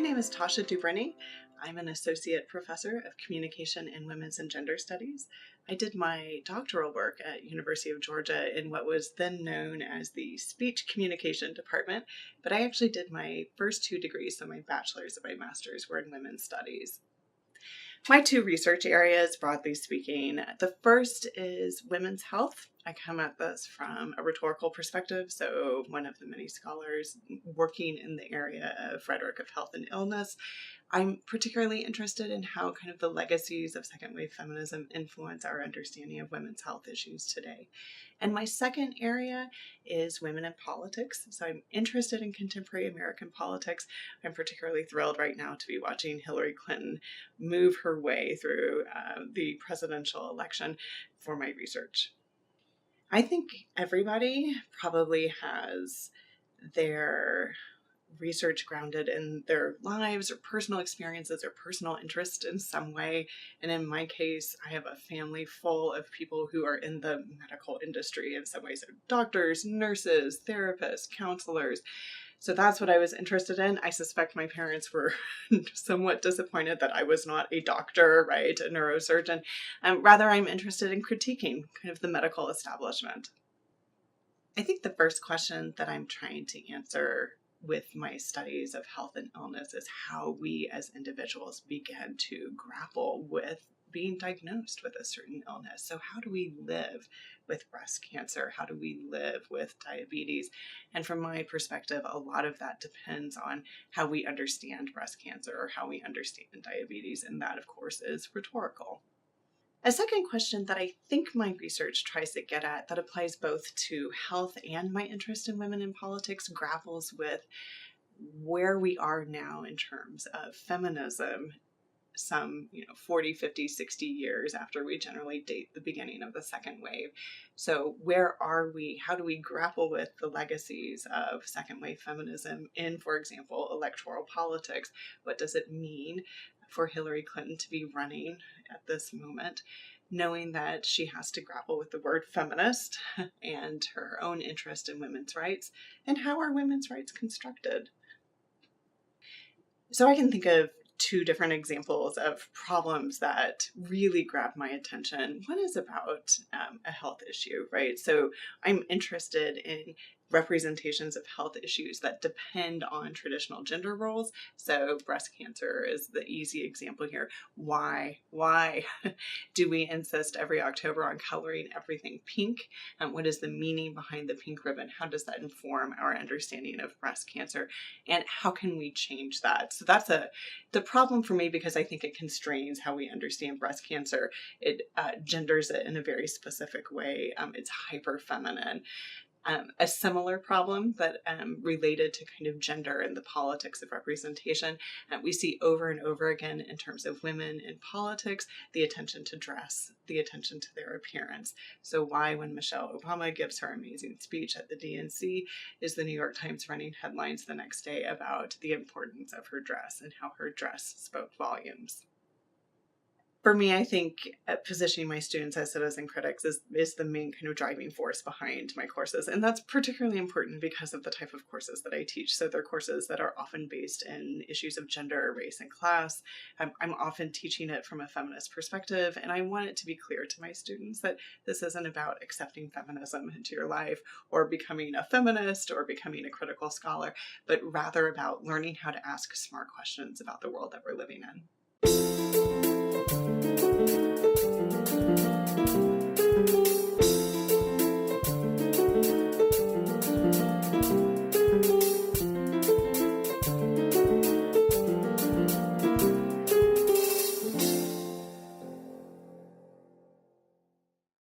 name is Tasha Dubriwny. I'm an associate professor of communication in women's and gender studies. I did my doctoral work at University of Georgia in what was then known as the speech communication department, but I actually did my first two degrees, so my bachelor's and my master's were in women's studies. My two research areas, broadly speaking, the first is women's health. I come at this from a rhetorical perspective, so one of the many scholars working in the area of rhetoric of health and illness. I'm particularly interested in how kind of the legacies of second wave feminism influence our understanding of women's health issues today. And my second area is women in politics. So I'm interested in contemporary American politics. I'm particularly thrilled right now to be watching Hillary Clinton move her way through the presidential election for my research. I think everybody probably has their research grounded in their lives or personal experiences or personal interest in some way. And in my case, I have a family full of people who are in the medical industry in some ways. So doctors, nurses, therapists, counselors. So that's what I was interested in. I suspect my parents were somewhat disappointed that I was not a doctor, right, a neurosurgeon. Rather, I'm interested in critiquing kind of the medical establishment. I think the first question that I'm trying to answer with my studies of health and illness is how we as individuals begin to grapple with being diagnosed with a certain illness. So how do we live with breast cancer? How do we live with diabetes? And from my perspective, a lot of that depends on how we understand breast cancer or how we understand diabetes. And that, of course, is rhetorical. A second question that I think my research tries to get at, that applies both to health and my interest in women in politics, grapples with where we are now in terms of feminism some 40, 50, 60 years after we generally date the beginning of the second wave. So where are we? How do we grapple with the legacies of second wave feminism in, for example, electoral politics? What does it mean for Hillary Clinton to be running at this moment, knowing that she has to grapple with the word feminist and her own interest in women's rights, and how are women's rights constructed? So I can think of two different examples of problems that really grab my attention. One is about a health issue, right? So I'm interested in representations of health issues that depend on traditional gender roles. So breast cancer is the easy example here. Why do we insist every October on coloring everything pink? What is the meaning behind the pink ribbon? How does that inform our understanding of breast cancer? And how can we change that? So that's the problem for me, because I think it constrains how we understand breast cancer. It genders it in a very specific way. It's hyper feminine. A similar problem, but related to kind of gender and the politics of representation, we see over and over again in terms of women in politics, the attention to dress, the attention to their appearance. So why, when Michelle Obama gives her amazing speech at the DNC, is the New York Times running headlines the next day about the importance of her dress and how her dress spoke volumes? For me, I think positioning my students as citizen critics is the main kind of driving force behind my courses. And that's particularly important because of the type of courses that I teach. So they're courses that are often based in issues of gender, race, and class. I'm often teaching it from a feminist perspective. And I want it to be clear to my students that this isn't about accepting feminism into your life or becoming a feminist or becoming a critical scholar, but rather about learning how to ask smart questions about the world that we're living in.